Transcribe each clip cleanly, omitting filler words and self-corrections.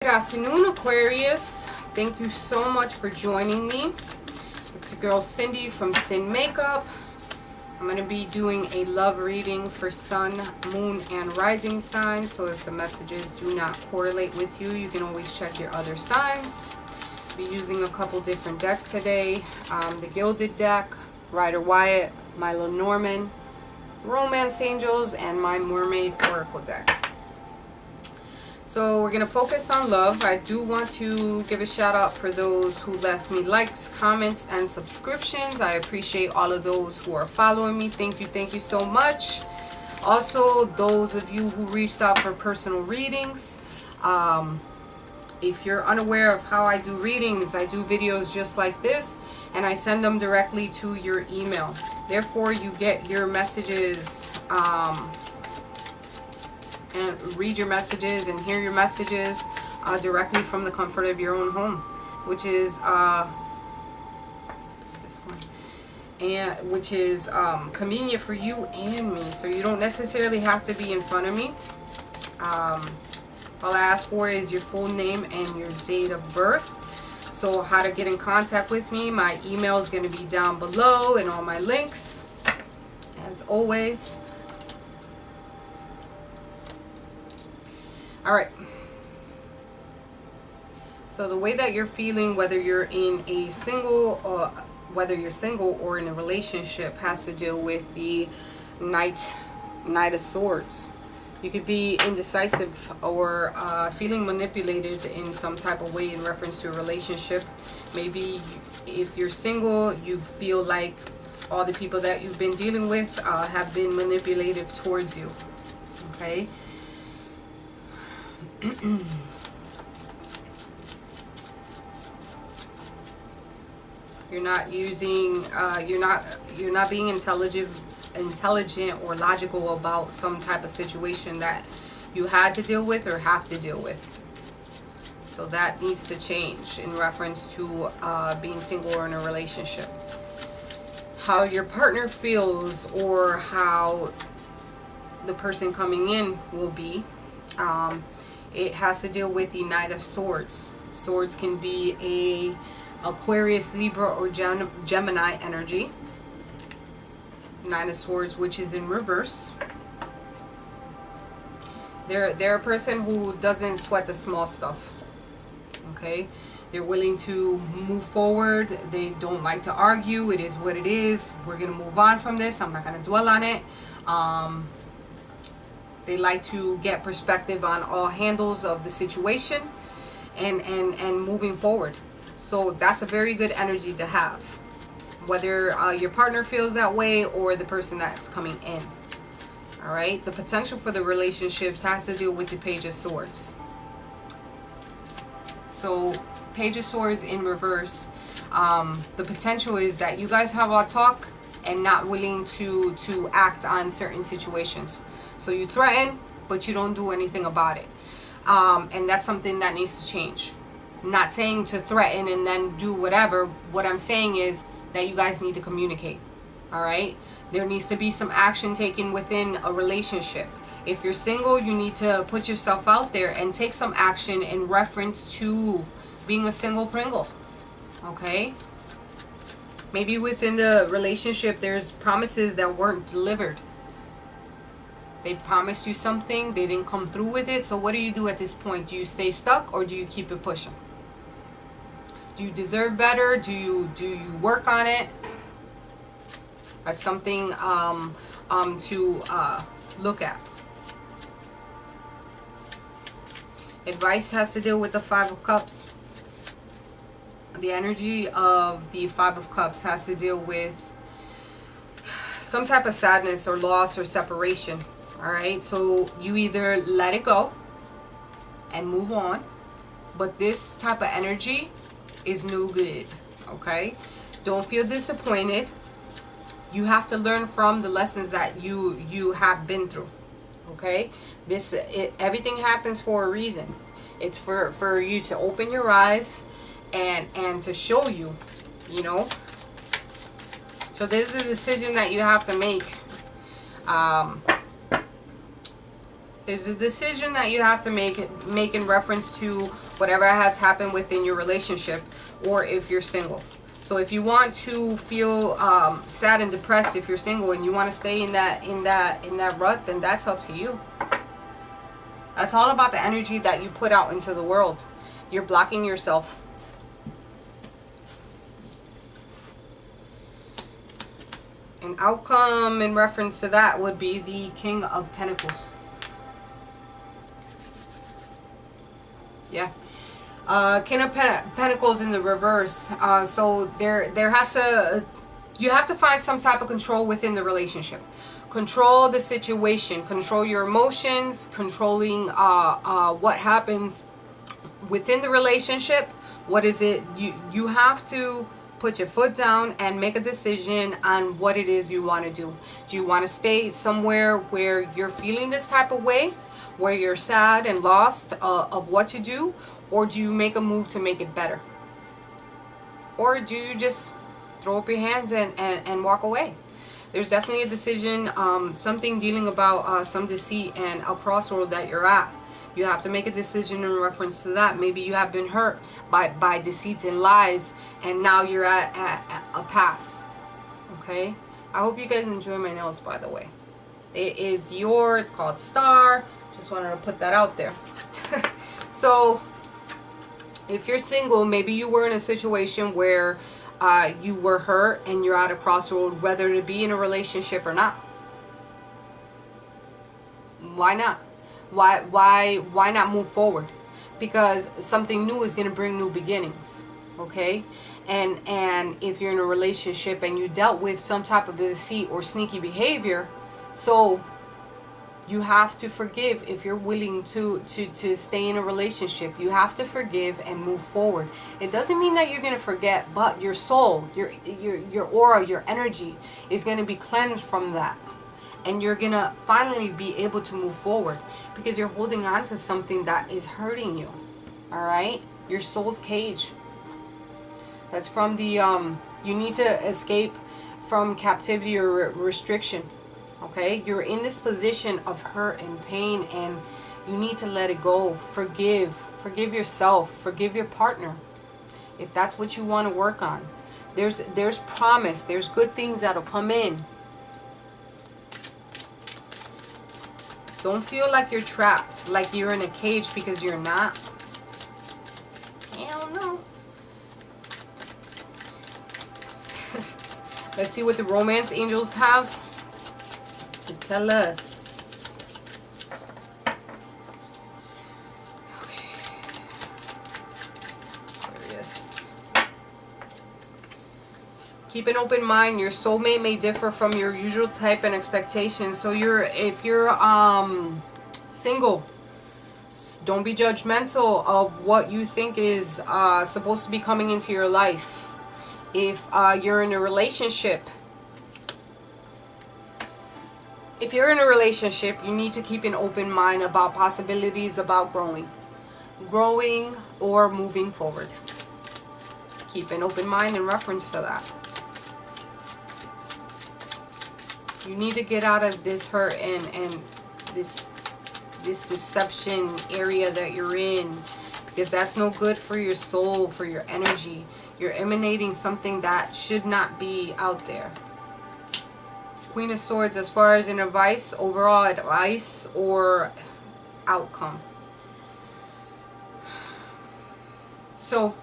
Good afternoon, Aquarius. Thank you so much for joining me. It's your girl Cindy from SIN.MAKEUP. I'm going to be doing a love reading for sun, moon, and rising signs. So if the messages do not correlate with you, you can always check your other signs. I'll be using a couple different decks today. The Gilded deck, Rider Wyatt, my Lenormand, Romance Angels, and my Mermaid Oracle deck. So we're going to focus on love. I do want to give a shout out for those who left me likes, comments, and subscriptions. I appreciate all of those who are following me. Thank you so much. Also, those of you who reached out for personal readings. If you're unaware of how I do readings, I do videos just like this, and I send them directly to your email. Therefore, you get your messages and read your messages and hear your messages directly from the comfort of your own home, which is this one, and which is convenient for you and me. So you don't necessarily have to be in front of me. All I ask for is your full name and your date of birth. So how to get in contact with me, my email is going to be down below and all my links, as always. Alright, so the way that you're feeling, whether you're in a single or in a relationship, has to deal with the Knight of Swords. You could be indecisive or feeling manipulated in some type of way in reference to a relationship. Maybe if you're single, you feel like all the people that you've been dealing with have been manipulative towards you. Okay. You're not using you're not being intelligent or logical about some type of situation that you had to deal with or have to deal with. So that needs to change in reference to being single or in a relationship. How your partner feels or how the person coming in will be. It has to deal with the Knight of Swords. Swords can be a Aquarius, Libra, or Gemini energy. Knight of Swords, which is in reverse. They're a person who doesn't sweat the small stuff. Okay? They're willing to move forward. They don't like to argue. It is what it is. We're going to move on from this. I'm not going to dwell on it. They like to get perspective on all handles of the situation and moving forward. So that's a very good energy to have, whether your partner feels that way or the person that's coming in. All right. The potential for the relationships has to deal with the Page of Swords. So Page of Swords in reverse. The potential is that you guys have a talk and not willing to act on certain situations. So you threaten, but you don't do anything about it. And that's something that needs to change. I'm not saying to threaten and then do whatever. What I'm saying is that you guys need to communicate. All right? There needs to be some action taken within a relationship. If you're single, you need to put yourself out there and take some action in reference to being a single Pringle. Okay? Maybe within the relationship, there's promises that weren't delivered. They promised you something, they didn't come through with it. So what do you do at this point? Do you stay stuck or do you keep it pushing? Do you deserve better? Do you work on it? That's something to look at. Advice has to deal with the Five of Cups. The energy of the Five of Cups has to deal with some type of sadness or loss or separation. All right, so you either let it go and move on, but this type of energy is no good. Okay, don't feel disappointed. You have to learn from the lessons that you have been through. Okay, everything happens for a reason. It's for you to open your eyes and to show you, you know. So this is a decision that you have to make. There's a decision that you have to make in reference to whatever has happened within your relationship, or if you're single. So if you want to feel sad and depressed if you're single, and you want to stay in that rut, then that's up to you. That's all about the energy that you put out into the world. You're blocking yourself. An outcome in reference to that would be the King of Pentacles. Yeah. King of Pentacles in the reverse. So there has to, you have to find some type of control within the relationship. Control the situation, control your emotions, controlling what happens within the relationship. What is it? You have to put your foot down and make a decision on what it is you want to do. Do you want to stay somewhere where you're feeling this type of way, where you're sad and lost of what to do, or do you make a move to make it better? Or do you just throw up your hands and walk away? There's definitely a decision, something dealing about some deceit and a crossroad that you're at. You have to make a decision in reference to that. Maybe you have been hurt by deceits and lies, and now you're at a pass. Okay? I hope you guys enjoy my nails, by the way. It is Dior. It's called Star. Just wanted to put that out there. So, if you're single, maybe you were in a situation where you were hurt and you're at a crossroad whether to be in a relationship or not. Why not? Why not move forward? Because something new is going to bring new beginnings. Okay? And if you're in a relationship and you dealt with some type of deceit or sneaky behavior, so you have to forgive if you're willing to stay in a relationship. You have to forgive and move forward. It doesn't mean that you're going to forget, but your soul, your aura, your energy is going to be cleansed from that. And you're going to finally be able to move forward, because you're holding on to something that is hurting you. All right? Your soul's cage. That's from the, you need to escape from captivity or restriction. Okay? You're in this position of hurt and pain, and you need to let it go. Forgive. Forgive yourself. Forgive your partner. If that's what you want to work on. There's promise. There's good things that'll come in. Don't feel like you're trapped, like you're in a cage, because you're not. Hell no. Let's see what the romance angels have to tell us. Okay. Aquarius. Keep an open mind. Your soulmate may differ from your usual type and expectations. So if you're single, don't be judgmental of what you think is supposed to be coming into your life. If you're in a relationship, you need to keep an open mind about possibilities about growing or moving forward. Keep an open mind in reference to that. You need to get out of this hurt and this deception area that you're in, because that's no good for your soul, for your energy. You're emanating something that should not be out there. Queen of Swords, as far as an advice, overall advice or outcome. So,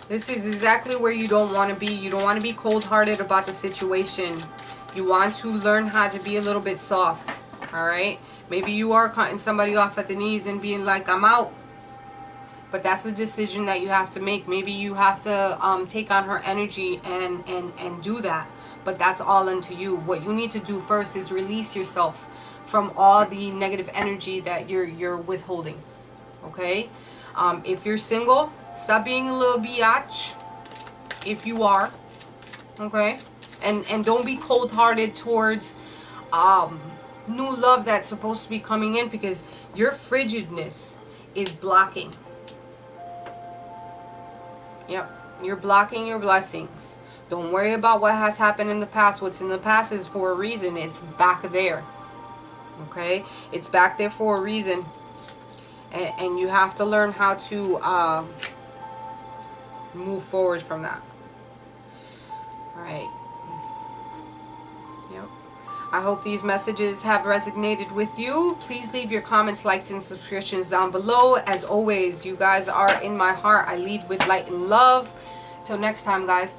this is exactly where you don't want to be. You don't want to be cold-hearted about the situation. You want to learn how to be a little bit soft. Alright? Maybe you are cutting somebody off at the knees and being like, I'm out. But that's a decision that you have to make. Maybe you have to take on her energy and do that. But that's all into you. What you need to do first is release yourself from all the negative energy that you're withholding. Okay? If you're single, stop being a little biatch. If you are. Okay? And don't be cold-hearted towards new love that's supposed to be coming in, because your frigidness is blocking. Yep. You're blocking your blessings. Don't worry about what has happened in the past. What's in the past is for a reason. It's back there. Okay? It's back there for a reason. and you have to learn how to move forward from that. All right. Yep. I hope these messages have resonated with you. Please leave your comments, likes, and subscriptions down below. As always, you guys are in my heart. I lead with light and love. Till next time, guys.